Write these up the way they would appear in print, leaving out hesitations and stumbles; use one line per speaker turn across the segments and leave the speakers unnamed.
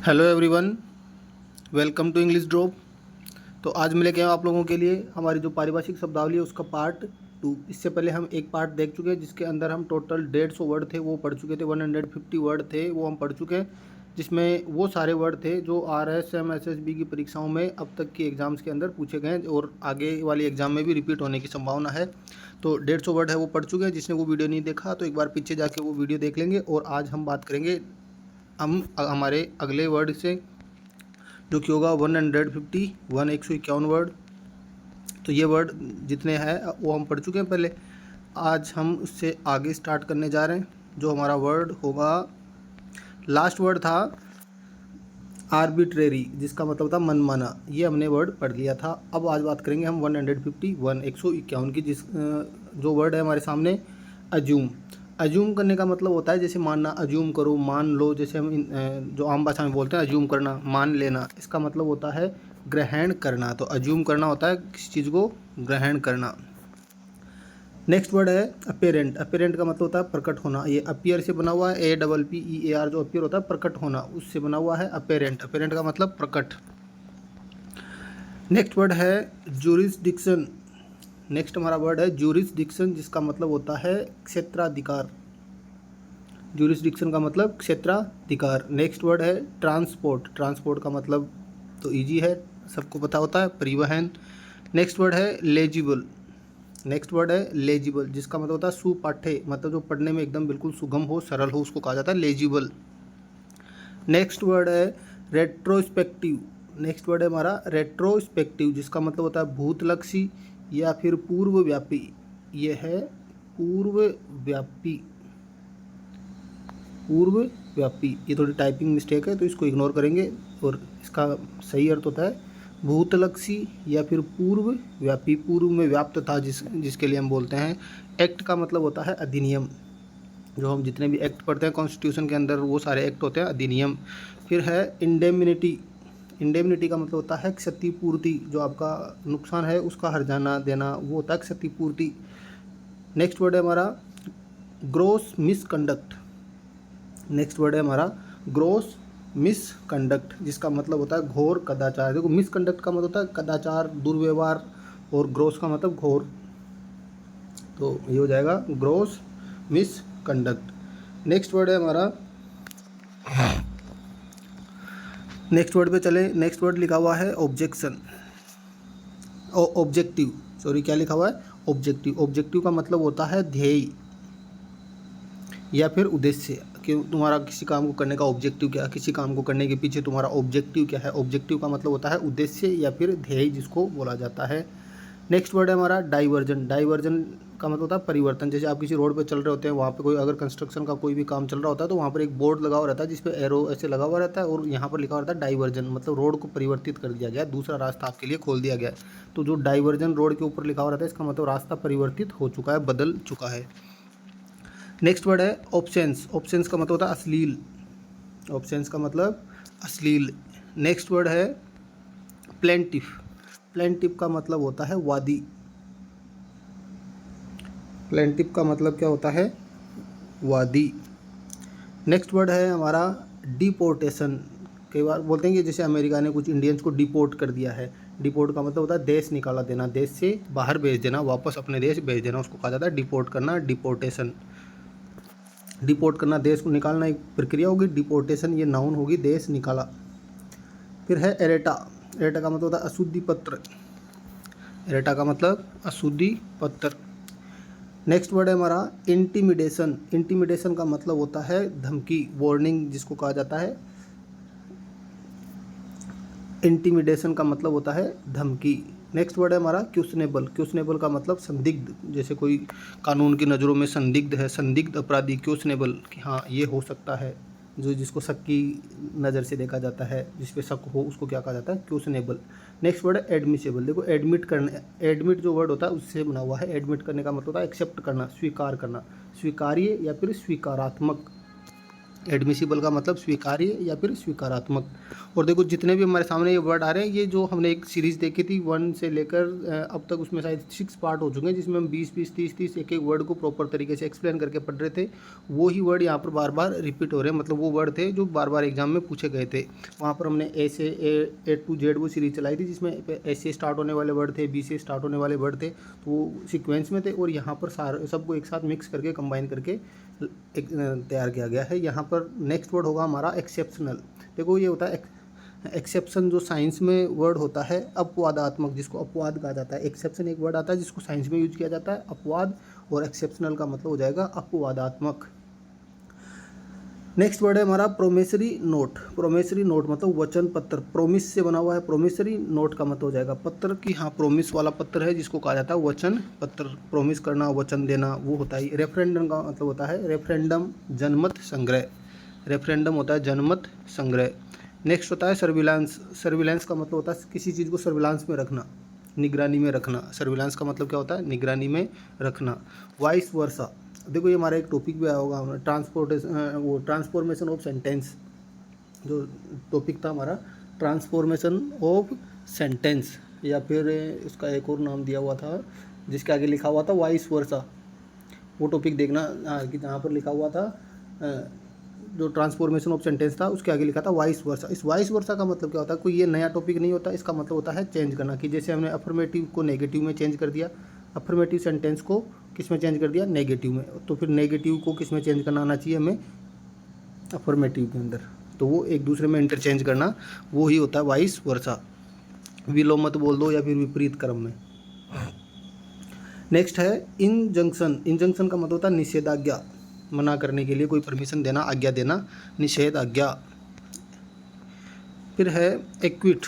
Hello everyone, welcome to English drop. तो आज मैं लेके आया हूँ आप लोगों के लिए हमारी जो पारिभाषिक शब्दावली है उसका पार्ट 2। इससे पहले हम एक पार्ट देख चुके हैं जिसके अंदर हम टोटल 150 वर्ड थे वो पढ़ चुके थे, 150 वर्ड थे वो हम पढ़ चुके हैं, जिसमें वो सारे वर्ड थे जो RSM SSB की परीक्षाओं में अब तक की एग्ज़ाम्स के अंदर पूछे गए हैं और आगे वाली एग्ज़ाम में भी रिपीट होने की संभावना है। तो 150 वर्ड है वो पढ़ चुके हैं। जिसने वो वीडियो नहीं देखा तो एक बार पीछे जाके वो वीडियो देख लेंगे। और आज हम बात करेंगे हम हमारे अगले वर्ड से, जो कि होगा 151 वर्ड। तो ये वर्ड जितने हैं वो हम पढ़ चुके हैं पहले। आज हम उससे आगे स्टार्ट करने जा रहे हैं। जो हमारा वर्ड होगा, लास्ट वर्ड था आर्बिट्रेरी, जिसका मतलब था मनमाना। ये हमने वर्ड पढ़ लिया था। अब आज बात करेंगे हम 151 की, जो वर्ड है हमारे सामने, अज्यूम। अज्यूम करने का मतलब होता है जैसे मानना, अज्यूम करो, मान लो। जैसे हम जो आम भाषा में बोलते हैं अज्यूम करना, मान लेना, इसका मतलब होता है ग्रहण करना। तो अज्यूम करना होता है किसी चीज़ को ग्रहण करना। नेक्स्ट वर्ड है अपेरेंट। अपेरेंट का मतलब होता है प्रकट होना। ये अपीयर से बना हुआ है, APPEAR, जो अपीयर होता है प्रकट होना, उससे बना हुआ है अपेरेंट। अपेरेंट का मतलब प्रकट। नेक्स्ट वर्ड है ज्यूरिसडिक्शन। नेक्स्ट हमारा वर्ड है ज्यूरिसडिक्शन, जिसका मतलब होता है क्षेत्राधिकार। ज्यूरिसडिक्शन का मतलब क्षेत्राधिकार। नेक्स्ट वर्ड है ट्रांसपोर्ट। ट्रांसपोर्ट का मतलब तो इजी है, सबको पता होता है, परिवहन। नेक्स्ट वर्ड है लेजिबल। नेक्स्ट वर्ड है लेजिबल, जिसका मतलब होता है सुपाठ्य, मतलब जो पढ़ने में एकदम बिल्कुल सुगम हो, सरल हो, उसको कहा जाता है लेजिबल। नेक्स्ट वर्ड है रेट्रोस्पेक्टिव। नेक्स्ट वर्ड है हमारा रेट्रोस्पेक्टिव, जिसका मतलब होता है भूतलक्षी या फिर पूर्वव्यापी। ये है पूर्वव्यापी। पूर्वव्यापी, ये थोड़ी टाइपिंग मिस्टेक है तो इसको इग्नोर करेंगे। और इसका सही अर्थ होता है भूतलक्षी या फिर पूर्वव्यापी। पूर्व में व्याप्त था जिसके लिए हम बोलते हैं। एक्ट का मतलब होता है अधिनियम। जो हम जितने भी एक्ट पढ़ते हैं कॉन्स्टिट्यूशन के अंदर, वो सारे एक्ट होते हैं अधिनियम। फिर है इंडेमिनिटी। इंडेमिनिटी का मतलब होता है क्षतिपूर्ति। जो आपका नुकसान है उसका हर्जाना देना, वो होता है क्षतिपूर्ति। नेक्स्ट वर्ड है हमारा ग्रॉस मिसकंडक्ट। नेक्स्ट वर्ड है हमारा ग्रॉस मिसकंडक्ट, जिसका मतलब होता है घोर कदाचार। देखो, मिसकंडक्ट का मतलब होता है कदाचार, दुर्व्यवहार, और ग्रॉस का मतलब घोर। तो ये हो जाएगा ग्रॉस मिसकंडक्ट। नेक्स्ट वर्ड है हमारा, नेक्स्ट वर्ड पे चले। नेक्स्ट वर्ड लिखा हुआ है ऑब्जेक्शन, ऑब्जेक्टिव, सॉरी, क्या लिखा हुआ है, ऑब्जेक्टिव। ऑब्जेक्टिव का मतलब होता है ध्येय या फिर उद्देश्य, कि तुम्हारा किसी काम को करने का ऑब्जेक्टिव क्या है, किसी काम को करने के पीछे तुम्हारा ऑब्जेक्टिव क्या है। ऑब्जेक्टिव का मतलब होता है उद्देश्य या फिर ध्येय, जिसको बोला जाता है। नेक्स्ट वर्ड है हमारा डाइवर्जन। डाइवर्जन का मतलब होता है परिवर्तन। जैसे आप किसी रोड पे चल रहे होते हैं, वहाँ पे कोई अगर कंस्ट्रक्शन का कोई भी काम चल रहा होता है तो वहाँ पर एक बोर्ड लगा हुआ रहता है जिस पे एरो ऐसे लगा हुआ रहता है, और यहाँ पर लिखा हुआ रहता है डाइवर्जन, मतलब रोड को परिवर्तित कर दिया गया है, दूसरा रास्ता आपके लिए खोल दिया गया है। तो जो डाइवर्जन रोड के ऊपर लिखा हुआ रहता है, इसका मतलब रास्ता परिवर्तित हो चुका है, बदल चुका है। नेक्स्ट वर्ड है ऑप्शंस। ऑप्शंस का मतलब होता है अश्लील। ऑप्शंस का मतलब अश्लील। नेक्स्ट वर्ड है प्लेंटिफ। प्लेंटिफ का मतलब होता है वादी। प्लेंटिफ का मतलब क्या होता है, वादी। नेक्स्ट वर्ड है हमारा डिपोर्टेशन। कई बार बोलते हैं कि जैसे अमेरिका ने कुछ इंडियंस को डिपोर्ट कर दिया है। डिपोर्ट का मतलब होता है देश निकाला देना, देश से बाहर भेज देना, वापस अपने देश भेज देना, उसको कहा जाता है डिपोर्ट करना, डिपोर्टेशन। डिपोर्ट करना, देश को निकालना एक प्रक्रिया होगी। डिपोर्टेशन ये नाउन होगी, देश निकाला। फिर है एरेटा। एरेटा का मतलब होता है अशुद्धि पत्र। एरेटा का मतलब अशुद्धि पत्र। नेक्स्ट वर्ड है हमारा इंटिमिडेशन। इंटिमिडेशन का मतलब होता है धमकी, वार्निंग, जिसको कहा जाता है। इंटिमिडेशन का मतलब होता है धमकी। नेक्स्ट वर्ड है हमारा क्वेश्चनेबल। क्वेश्चनेबल का मतलब संदिग्ध, जैसे कोई कानून की नज़रों में संदिग्ध है, संदिग्ध अपराधी, क्वेश्चनेबल, कि हाँ ये हो सकता है, जो जिसको शक की नज़र से देखा जाता है, जिस पे शक हो, उसको क्या कहा जाता है, क्वेश्चनेबल। नेक्स्ट वर्ड है एडमिसेबल। देखो, एडमिट करने, एडमिट जो वर्ड होता है उससे बना हुआ है। एडमिट करने का मतलब होता है एक्सेप्ट करना, स्वीकार करना, स्वीकार्य या फिर स्वीकारात्मक। एडमिसिबल का मतलब स्वीकार्य या फिर स्वीकारात्मक। और देखो जितने भी हमारे सामने ये वर्ड आ रहे हैं, ये जो हमने एक सीरीज़ देखी थी 1 से लेकर अब तक, उसमें शायद 6 पार्ट हो चुके हैं, जिसमें हम 20-20, 30-30 एक एक वर्ड को प्रॉपर तरीके से एक्सप्लेन करके पढ़ रहे थे। वो ही वर्ड यहाँ पर बार बार रिपीट हो रहे हैं, मतलब वो वर्ड थे जो बार बार एग्जाम में पूछे गए थे। वहाँ पर हमने A to Z वो सीरीज़ चलाई थी, जिसमें A से स्टार्ट होने वाले वर्ड थे, B से स्टार्ट होने वाले वर्ड थे, तो वो सीक्वेंस में थे। और यहाँ पर सारे सबको एक साथ मिक्स करके कंबाइन करके एक तैयार किया गया है। यहाँ पर नेक्स्ट वर्ड होगा हमारा एक्सेप्शनल। देखो ये होता है एक्सेप्शन, जो साइंस में वर्ड होता है अपवादात्मक, जिसको अपवाद कहा जाता है। एक्सेप्शन एक वर्ड आता है जिसको साइंस में यूज किया जाता है अपवाद, और एक्सेप्शनल का मतलब हो जाएगा अपवादात्मक। नेक्स्ट वर्ड है हमारा प्रोमिसरी नोट। प्रोमिसरी नोट मतलब वचन पत्र, प्रोमिस से बना हुआ है। प्रोमिसरी नोट का मतलब हो जाएगा पत्र की, हाँ प्रोमिस वाला पत्र है जिसको कहा जाता है वचन पत्र। प्रोमिस करना, वचन देना, वो होता है। रेफरेंडम का मतलब होता है रेफरेंडम, जनमत संग्रह। रेफरेंडम होता है जनमत संग्रह। नेक्स्ट होता है सर्विलांस। सर्विलांस का मतलब होता है किसी चीज़ को सर्विलांस में रखना, निगरानी में रखना। सर्विलांस का मतलब क्या होता है? निगरानी में रखना। वाइस वर्सा, देखो ये हमारा एक टॉपिक भी आया होगा, हमारा ट्रांसफॉर्मेशन ऑफ सेंटेंस, जो टॉपिक था हमारा ट्रांसफॉर्मेशन ऑफ सेंटेंस, या फिर उसका एक और नाम दिया हुआ था जिसके आगे लिखा हुआ था वाइस वर्सा। वो टॉपिक देखना कि जहाँ पर लिखा हुआ था जो ट्रांसफॉर्मेशन ऑफ सेंटेंस था, उसके आगे लिखा था वाइस वर्सा। इस वाइस वर्सा का मतलब क्या होता है? कोई ये नया टॉपिक नहीं होता, इसका मतलब होता है चेंज करना। कि जैसे हमने अफर्मेटिव को नेगेटिव में चेंज कर दिया, अफर्मेटिव सेंटेंस को किस में चेंज कर दिया? नेगेटिव में। तो फिर नेगेटिव को किस में चेंज करना आना चाहिए हमें? अफर्मेटिव के अंदर। तो वो एक दूसरे में इंटरचेंज करना, वो ही होता है वाइस वर्सा। विलोमत बोल दो या फिर विपरीत क्रम में। नेक्स्ट है इंजंक्शन। इंजंक्शन का मतलब होता है निषेधाज्ञा, मना करने के लिए, कोई परमिशन देना, आज्ञा देना, निषेध आज्ञा। फिर है एक्विट।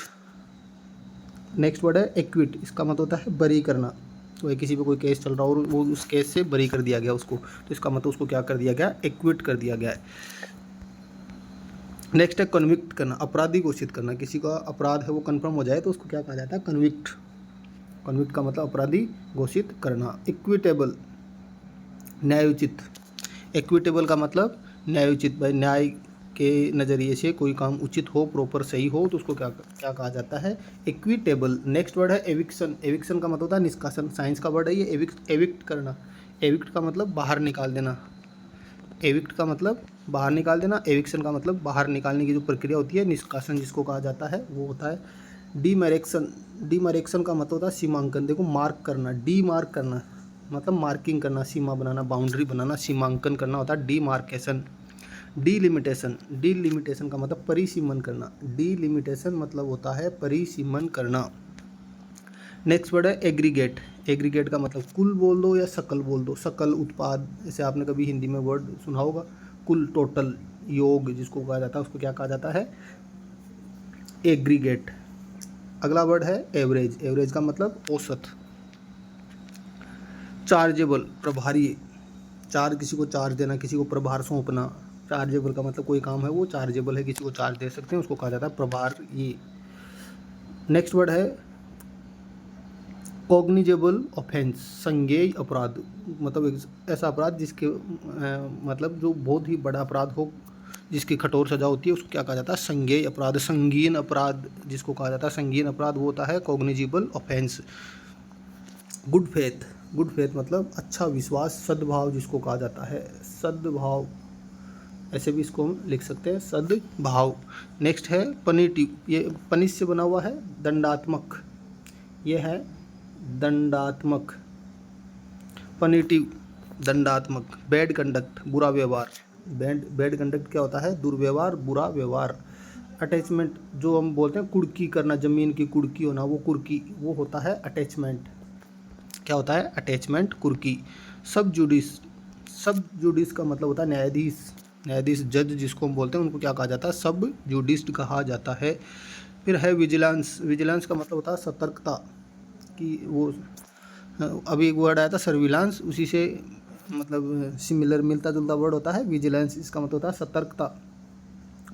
नेक्स्ट वर्ड है एक्विट। इसका मतलब होता है बरी करना। तो किसी पे कोई केस चल रहा हो और वो उस केस से बरी कर दिया गया उसको, तो इसका मतलब उसको क्या कर दिया गया? एक्विट कर दिया गया है। नेक्स्ट है कन्विक्ट करना, अपराधी घोषित करना। किसी का अपराध है वो कन्फर्म हो जाए तो उसको क्या कहा जाता है? कन्विक्ट। कन्विक्ट का मतलब अपराधी घोषित करना। इक्विटेबल, न्यायोचित। इक्विटेबल का मतलब न्यायोचित, भाई न्याय के नज़रिए से कोई काम उचित हो, प्रॉपर सही हो, तो उसको क्या क्या कहा जाता है? इक्विटेबल। नेक्स्ट वर्ड है एविक्शन। एविक्शन का मतलब होता है निष्कासन। साइंस का वर्ड है ये एविक्ट करना। एविक्ट का मतलब बाहर निकाल देना। एविक्ट का मतलब बाहर निकाल देना। एविक्शन का मतलब बाहर निकालने की जो प्रक्रिया होती है, निष्कासन जिसको कहा जाता है, वो होता है डीमैरेक्शन। डीमैरेक्शन का मतलब होता है सीमांकन। देखो मार्क करना, डी मार्क करना मतलब मार्किंग करना, सीमा बनाना, बाउंड्री बनाना, सीमांकन करना होता है डीमार्केशन। डीलिमिटेशन। डीलिमिटेशन का मतलब परिसीमन करना। डीलिमिटेशन मतलब होता है परिसीमन करना। नेक्स्ट वर्ड है एग्रीगेट। एग्रीगेट का मतलब कुल बोल दो या सकल बोल दो। सकल उत्पाद, जैसे आपने कभी हिंदी में वर्ड सुना होगा कुल, टोटल, योग जिसको कहा जाता है, उसको क्या कहा जाता है? एग्रीगेट। अगला वर्ड है एवरेज। एवरेज का मतलब औसत। चार्जेबल, प्रभारी। चार्ज, किसी को चार्ज देना, किसी को प्रभार सौंपना। चार्जेबल का मतलब कोई काम है वो चार्जेबल है, किसी को चार्ज दे सकते हैं, उसको कहा जाता है प्रभार। ये नेक्स्ट वर्ड है कॉग्निजेबल ऑफेंस। संज्ञेय अपराध, मतलब एक ऐसा अपराध जिसके मतलब जो बहुत ही बड़ा अपराध हो, जिसकी कठोर सजा होती है, उसको क्या कहा जाता है? संज्ञेय अपराध। संगीन अपराध जिसको कहा जाता है, संगीन अपराध वो होता है cognizable offence. Good faith. Good faith मतलब अच्छा विश्वास, सद्भाव जिसको कहा जाता है, सद्भाव, ऐसे भी इसको हम लिख सकते हैं, सद्भाव। नेक्स्ट है पनिटिव। ये पनिश से बना हुआ है, दंडात्मक। ये है दंडात्मक। पनिटिव, दंडात्मक। बैड कंडक्ट, बुरा व्यवहार। बैड कंडक्ट क्या होता है? दुर्व्यवहार, बुरा व्यवहार। अटैचमेंट, जो हम बोलते हैं कुर्की करना, जमीन की कुर्की होना, वो कुर्की, वो होता है अटैचमेंट। क्या होता है? अटैचमेंट, कुर्की। सब जुडिस। सब जुडिस का मतलब होता है न्यायाधीश। न्यायाधीश, जज जिसको हम बोलते हैं, उनको क्या कहा जाता है? सब जुडिस्ट कहा जाता है। फिर है विजिलेंस। विजिलेंस का मतलब होता है सतर्कता। कि वो अभी एक वर्ड आया था सर्विलांस, उसी से मतलब सिमिलर, मिलता जुलता वर्ड होता है विजिलेंस। इसका मतलब होता है सतर्कता।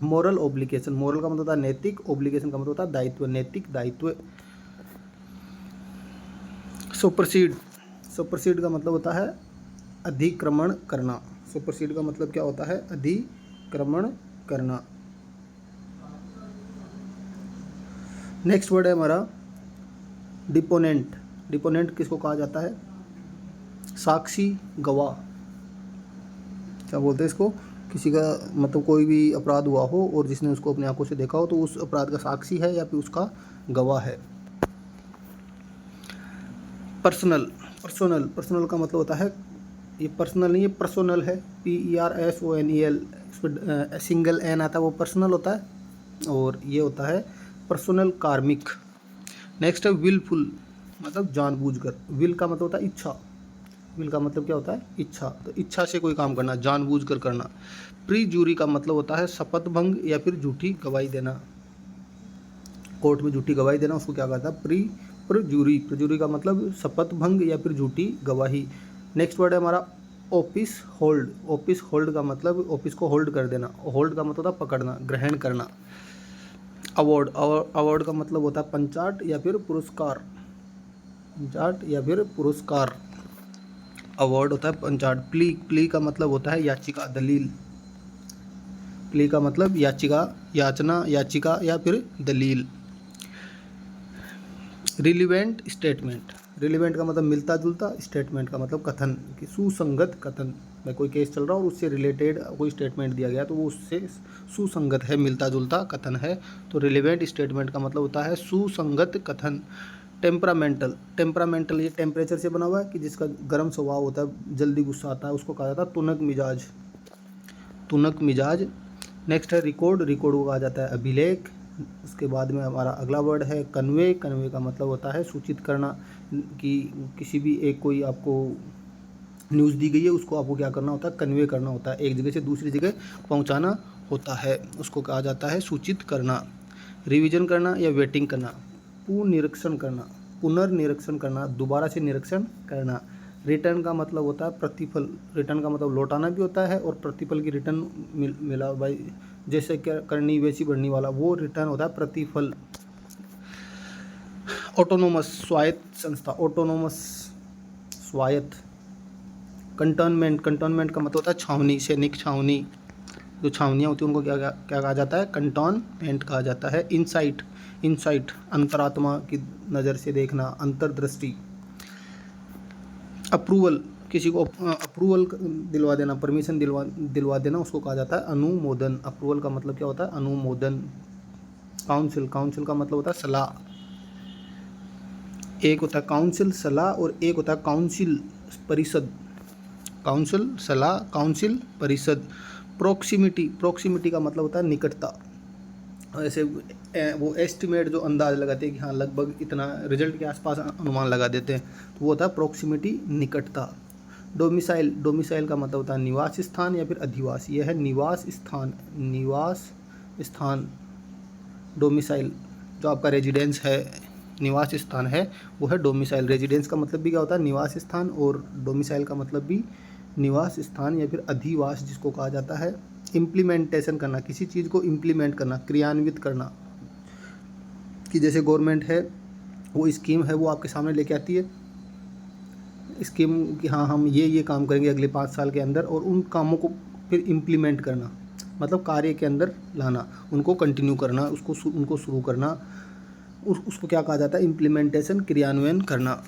Moral obligation. मॉरल का मतलब होता है नैतिक, ऑब्लिगेशन का मतलब होता है दायित्व, नैतिक दायित्व। सुपरसीड। सुपरसीड का मतलब होता है अधिक्रमण करना। सुपरसीड का मतलब क्या होता है? अधिक्रमण अतिक्रमण करना। नेक्स्ट वर्ड है हमारा डिपोनेंट। डिपोनेंट किसको कहा जाता है? साक्षी, गवाह। क्या बोलते हैं इसको? किसी का मतलब कोई भी अपराध हुआ हो और जिसने उसको अपनी आंखों से देखा हो तो उस अपराध का साक्षी है या फिर उसका गवाह है। पर्सनल। पर्सनल, पर्सनल का मतलब होता है, ये पर्सनल नहीं, ये पर्सनल है, PERSONEL, इस पर सिंगल एन आता है, वो पर्सनल होता है। और ये होता है पर्सनल कार्मिक। नेक्स्ट है विलफुल, मतलब जानबूझकर। विल का मतलब होता है इच्छा। विल का मतलब क्या होता है? इच्छा। तो इच्छा से कोई काम करना, जानबूझकर करना। प्रीजूरी का मतलब होता है शपथ भंग या फिर झूठी गवाही देना। कोर्ट में झूठी गवाही देना, उसको क्या कहता है? प्रजूरी। प्रजूरी का मतलब शपथ भंग या फिर झूठी गवाही। नेक्स्ट वर्ड है हमारा ऑफिस होल्ड। ऑफिस होल्ड का मतलब ऑफिस को होल्ड कर देना। होल्ड का मतलब होता है पकड़ना, ग्रहण करना। अवार्ड। अवार्ड का मतलब होता है पंचाट या फिर पुरस्कार। पंचाट या फिर पुरस्कार, अवार्ड होता है पंचाट। प्ली। प्ली का मतलब होता है याचिका, दलील। प्ली का मतलब याचिका, याचना, याचिका या फिर दलील। Relevant statement. रिलीवेंट का मतलब मिलता जुलता, स्टेटमेंट का मतलब कथन, कि सुसंगत कथन। मैं कोई केस चल रहा है और उससे रिलेटेड कोई स्टेटमेंट दिया गया तो वो उससे सुसंगत है, मिलता जुलता कथन है। तो रिलीवेंट स्टेटमेंट का मतलब होता है सुसंगत कथन। टेम्परामेंटल। टेम्परामेंटल ये टेम्परेचर से बना हुआ है, कि जिसका गर्म स्वभाव होता है, जल्दी गुस्सा आता है, उसको कहा जाता है तुनक मिजाज। तुनक मिजाज। नेक्स्ट है रिकॉर्ड। रिकॉर्ड को कहा जाता है अभिलेख। उसके बाद में हमारा अगला वर्ड है कन्वे। कन्वे का मतलब होता है सूचित करना, कि किसी भी एक कोई आपको न्यूज़ दी गई है, उसको आपको क्या करना होता है? कन्वे करना होता है, एक जगह से दूसरी जगह पहुंचाना होता है, उसको कहा जाता है सूचित करना। रिवीजन करना या वेटिंग करना। पुनरीक्षण करना, पुनर्निरीक्षण करना, दोबारा से निरीक्षण करना। रिटर्न का मतलब होता है प्रतिफल। रिटर्न का मतलब लौटाना भी होता है, और प्रतिफल की रिटर्न मिला भाई, जैसे क्या करनी वैसी बढ़नी वाला, वो रिटर्न होता है प्रतिफल। ऑटोनोमस, स्वायत्त संस्था। ऑटोनोमस, स्वायत्त। कंटोनमेंट। कंटोनमेंट का मतलब होता है छावनी, सैनिक छावनी। जो छावनियाँ होती हैं उनको क्या क्या कहा जाता है? कंटोनमेंट कहा जाता है। इनसाइट। इनसाइट अंतरात्मा की नज़र से देखना, अंतर्दृष्टि। अप्रूवल, किसी को अप्रूवल दिलवा देना, परमिशन दिलवा देना, उसको कहा जाता है अनुमोदन। अप्रूवल का मतलब क्या होता है? अनुमोदन। काउंसिल। काउंसिल का मतलब होता है सलाह। एक होता है काउंसिल सलाह, और एक होता है काउंसिल परिषद। काउंसिल सलाह, काउंसिल परिषद। प्रोक्सिमिटी। प्रोक्सिमिटी का मतलब होता है निकटता। ऐसे वो एस्टिमेट जो अंदाज लगाते हैं कि हाँ लगभग इतना, रिजल्ट के आसपास अनुमान लगा देते हैं, तो वो होता है प्रोक्सिमिटी, निकटता। डोमिसाइल। डोमिसाइल का मतलब होता है निवास स्थान या फिर अधिवास। यह है निवास स्थान। निवास स्थान, डोमिसाइल। जो आपका रेजिडेंस है, निवास स्थान है, वो है डोमिसाइल। रेजिडेंस का मतलब भी क्या होता है? निवास स्थान। और डोमिसाइल का मतलब भी निवास स्थान या फिर अधिवास, जिसको कहा जाता है। इम्प्लीमेंटेशन करना, किसी चीज़ को इम्प्लीमेंट करना, क्रियान्वित करना। कि जैसे गवर्नमेंट है, वो स्कीम है, वो आपके सामने लेके आती है स्कीम कि हाँ हम ये काम करेंगे अगले 5 साल के अंदर, और उन कामों को फिर इम्प्लीमेंट करना, मतलब कार्य के अंदर लाना, उनको कंटिन्यू करना, उनको शुरू करना, उसको क्या कहा जाता है? इम्प्लीमेंटेशन, क्रियान्वयन करना।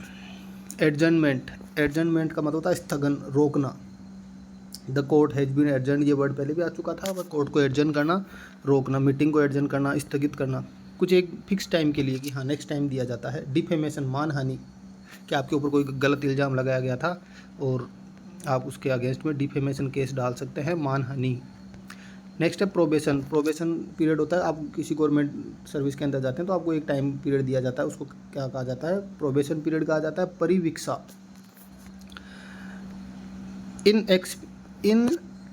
एडजर्नमेंट। एडजर्नमेंट का मतलब होता है स्थगन, रोकना। The court has been adjourn, ये वर्ड पहले भी आ चुका था। कोर्ट को एडजर्न करना, रोकना। मीटिंग को एडजर्न करना, स्थगित करना, कुछ एक फिक्स टाइम के लिए, कि हाँ नेक्स्ट टाइम दिया जाता है। डिफेमेशन, मानहानि, कि आपके ऊपर कोई गलत इल्ज़ाम लगाया गया था और आप उसके अगेंस्ट में डिफेमेशन केस डाल सकते हैं, मानहानि। नेक्स्ट है प्रोबेशन। प्रोबेशन पीरियड होता है, आप किसी गवर्नमेंट सर्विस के अंदर जाते हैं तो आपको एक टाइम पीरियड दिया जाता है, उसको क्या कहा जाता है? प्रोबेशन पीरियड कहा जाता है। परिवीक्षा। इन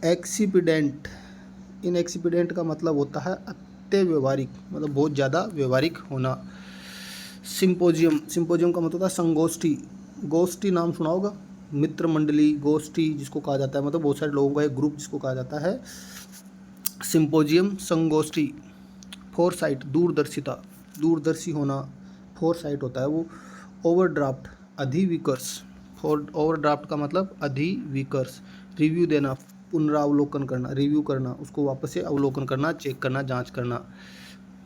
एक्सीपिडेंट। इन एक्सीपिडेंट का मतलब होता है अत्यव्यवहारिक, मतलब बहुत ज़्यादा व्यवहारिक होना। सिंपोजियम। सिंपोजियम का मतलब होता है संगोष्ठी। गोष्ठी नाम सुना होगा, मित्र मंडली, गोष्ठी जिसको कहा जाता है, मतलब बहुत सारे लोगों का एक ग्रुप जिसको कहा जाता है सिंपोजियम, संगोष्ठी। फोरसाइट, दूरदर्शिता, दूरदर्शी होना, फोरसाइट होता है वो। ओवरड्राफ्ट, अधिविकर्ष। ओवरड्राफ्ट का मतलब अधिविकर्ष। रिव्यू देना, पुनरावलोकन करना, रिव्यू करना, उसको वापस से अवलोकन करना, चेक करना, जांच करना।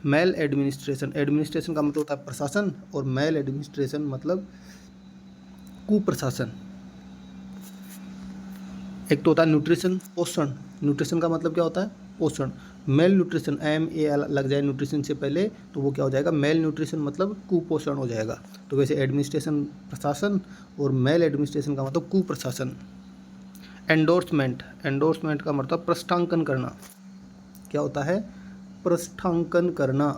मेल एडमिनिस्ट्रेशन, एडमिनिस्ट्रेशन का मतलब होता है प्रशासन, और मेल एडमिनिस्ट्रेशन मतलब कुप्रशासन। एक तो होता है न्यूट्रिशन, पोषण। न्यूट्रिशन का मतलब क्या होता है? पोषण। मेल न्यूट्रिशन, MAL लग जाए न्यूट्रिशन से पहले तो वो क्या हो जाएगा? मेल न्यूट्रिशन मतलब कुपोषण हो जाएगा। तो वैसे एडमिनिस्ट्रेशन प्रशासन, और मेल एडमिनिस्ट्रेशन का मतलब कुप्रशासन। एंडोर्समेंट, एंडोर्समेंट का मतलब पृष्ठांकन करना। क्या होता है? पृष्ठांकन करना।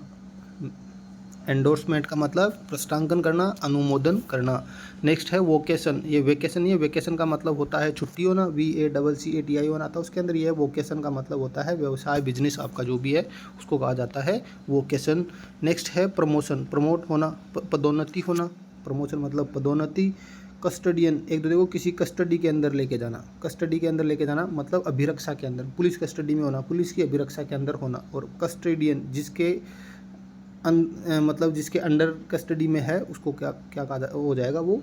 एंडोर्समेंट का मतलब पृष्ठांकन करना, अनुमोदन करना। नेक्स्ट है वोकेशन। ये वेकेशन, ये वेकेशन का मतलब होता है छुट्टी होना, VACCATION आता है उसके अंदर। ये वोकेशन का मतलब होता है व्यवसाय, बिजनेस आपका जो भी है उसको कहा जाता है वोकेशन। नेक्स्ट है प्रमोशन, प्रमोट होना, पदोन्नति होना। प्रमोशन मतलब पदोन्नति। कस्टडियन, एक दूसरे को किसी कस्टडी के अंदर लेके जाना। कस्टडी के अंदर लेके जाना मतलब अभिरक्षा के अंदर, पुलिस कस्टडी में होना, पुलिस की अभिरक्षा के अंदर होना। और कस्टडियन जिसके मतलब जिसके अंडर कस्टडी में है उसको क्या क्या कहा हो जाएगा? वो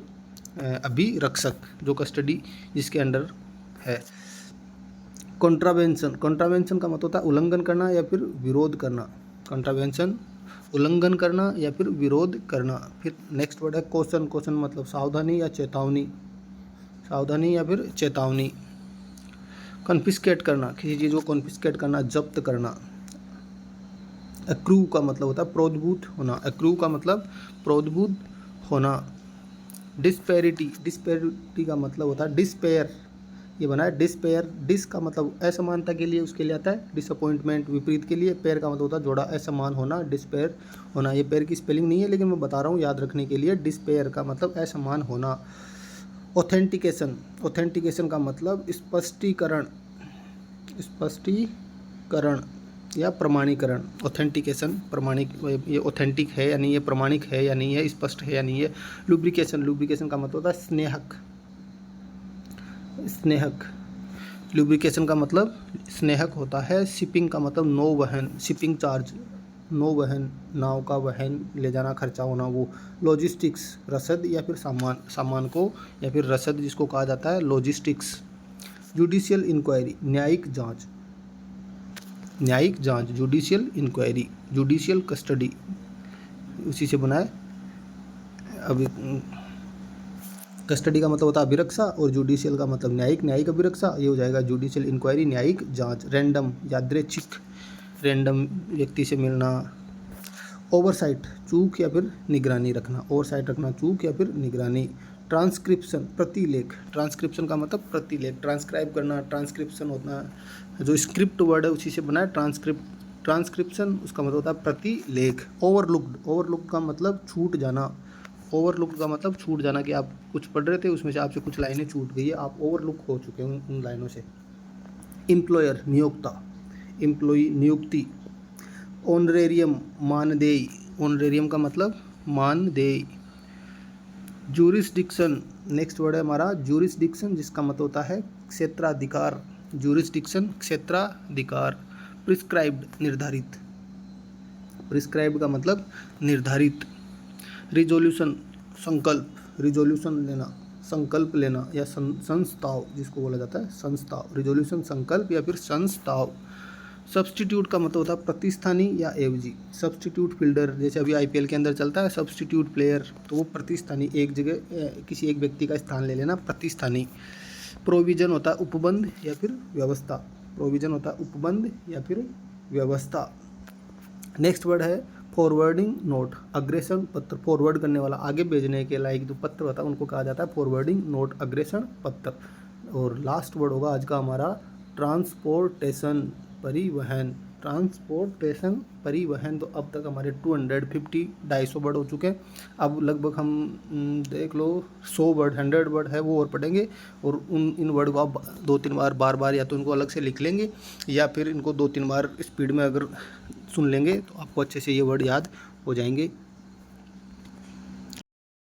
अभिरक्षक, जो कस्टडी जिसके अंडर है। कॉन्ट्रावेंशन, कॉन्ट्रावेंशन का मतलब होता है उल्लंघन करना या फिर विरोध करना। कॉन्ट्रावेंशन उल्लंघन करना या फिर विरोध करना। फिर नेक्स्ट वर्ड है कॉशन, कॉशन मतलब सावधानी या चेतावनी, सावधानी या फिर चेतावनी। कॉन्फिस्केट करना, किसी चीज़ को कॉन्फिस्केट करना, जब्त करना। एक्रू का मतलब होता है प्रोद्भूत होना, एक्रू का मतलब प्रोद्भूत होना। डिस्पैरिटी, डिस्पैरिटी का मतलब होता है डिस्पेयर, ये बना है डिस्पेयर। डिस का मतलब असमानता के लिए, उसके लिए आता है डिसअपॉइंटमेंट, विपरीत के लिए। पेयर का मतलब होता है जोड़ा, असमान होना, डिस्पेयर होना। ये पेयर की स्पेलिंग नहीं है लेकिन मैं बता रहा हूँ याद रखने के लिए। डिस्पेयर का मतलब असमान होना। ऑथेंटिकेशन, ऑथेंटिकेशन का मतलब स्पष्टीकरण, स्पष्टीकरण या प्रमाणीकरण। ऑथेंटिकेशन प्रमाणिक, ये ऑथेंटिक है या नहीं है, प्रमाणिक है या नहीं है, स्पष्ट है या नहीं है। लुब्रिकेशन, लुब्रिकेशन का मतलब होता है स्नेहक, स्नेहक। लुब्रिकेशन का मतलब स्नेहक होता है। शिपिंग का मतलब नौ वहन, शिपिंग चार्ज, नौ वहन, नाव का वहन ले जाना, खर्चा होना वो। लॉजिस्टिक्स, रसद या फिर सामान, सामान को या फिर रसद जिसको कहा जाता है लॉजिस्टिक्स। जुडिशियल इंक्वायरी, न्यायिक जांच, न्यायिक जांच, जुडिशियल इंक्वायरी। जुडिशियल कस्टडी उसी से बना है। अभी कस्टडी का मतलब होता है अभिरक्षा, और जुडिशियल का मतलब न्यायिक, न्यायिक अभिरक्षा, ये हो जाएगा जुडिशियल इंक्वायरी, न्यायिक जांच। रैंडम, यादृच्छिक, रैंडम व्यक्ति से मिलना। ओवरसाइट, चूक या फिर निगरानी रखना, ओवरसाइट रखना, चूक या फिर निगरानी। ट्रांसक्रिप्शन, प्रतिलेख, ट्रांसक्रिप्शन का मतलब प्रतिलेख, ट्रांसक्राइब करना, ट्रांसक्रिप्शन होता है जो स्क्रिप्ट वर्ड है उसी से बना है ट्रांसक्रिप्शन, उसका मतलब होता है प्रतिलेख। ओवरलुक्ड, ओवरलुक्ड का मतलब छूट जाना, ओवरलुक्ड का मतलब छूट जाना, कि आप कुछ पढ़ रहे थे उसमें से आपसे कुछ लाइनें छूट गई है, आप ओवरलुक हो चुके हैं उन लाइनों से। एम्प्लॉयर, नियोक्ता, एम्प्लॉई, नियुक्ति। ऑनरेरियम, मानदेय, ऑनरेरियम का मतलब मानदेय। जूरिसडिक्शन, नेक्स्ट वर्ड है हमारा जूरिसडिक्शन, जिसका मतलब होता है क्षेत्राधिकार। जूरिसडिक्शन, क्षेत्राधिकार। प्रिस्क्राइब्ड, निर्धारित, प्रिस्क्राइब्ड का मतलब निर्धारित। रिजोल्यूशन, संकल्प, रिजोल्यूशन लेना, संकल्प लेना, या संस्ताव जिसको बोला जाता है संस्ताव। रिजोल्यूशन, संकल्प या फिर संस्ताव। सब्स्टिट्यूट का मतलब होता है प्रतिस्थानी या एवजी। सब्स्टिट्यूट फील्डर, जैसे अभी IPL के अंदर चलता है सब्स्टिट्यूट प्लेयर, तो वो प्रतिस्थानी, एक जगह किसी एक व्यक्ति का स्थान ले लेना, प्रतिस्थानी। प्रोविजन होता है उपबंध या फिर व्यवस्था, प्रोविजन होता है उपबंध या फिर व्यवस्था। नेक्स्ट वर्ड है फॉरवर्डिंग नोट, अग्रेषण पत्र, फॉरवर्ड करने वाला, आगे भेजने के लायक जो पत्र होता है उनको कहा जाता है फॉरवर्डिंग नोट, अग्रेषण पत्र। और लास्ट वर्ड होगा आज का हमारा ट्रांसपोर्टेशन, परिवहन, ट्रांसपोर्टेशन, परिवहन। तो अब तक हमारे 250 वर्ड हो चुके हैं। अब लगभग हम देख लो 100 वर्ड, 100 वर्ड है वो और पढ़ेंगे, और इन वर्ड को आप 2-3 बार बार या तो इनको अलग से लिख लेंगे, या फिर इनको 2-3 बार स्पीड में अगर सुन लेंगे तो आपको अच्छे से ये वर्ड याद हो जाएंगे।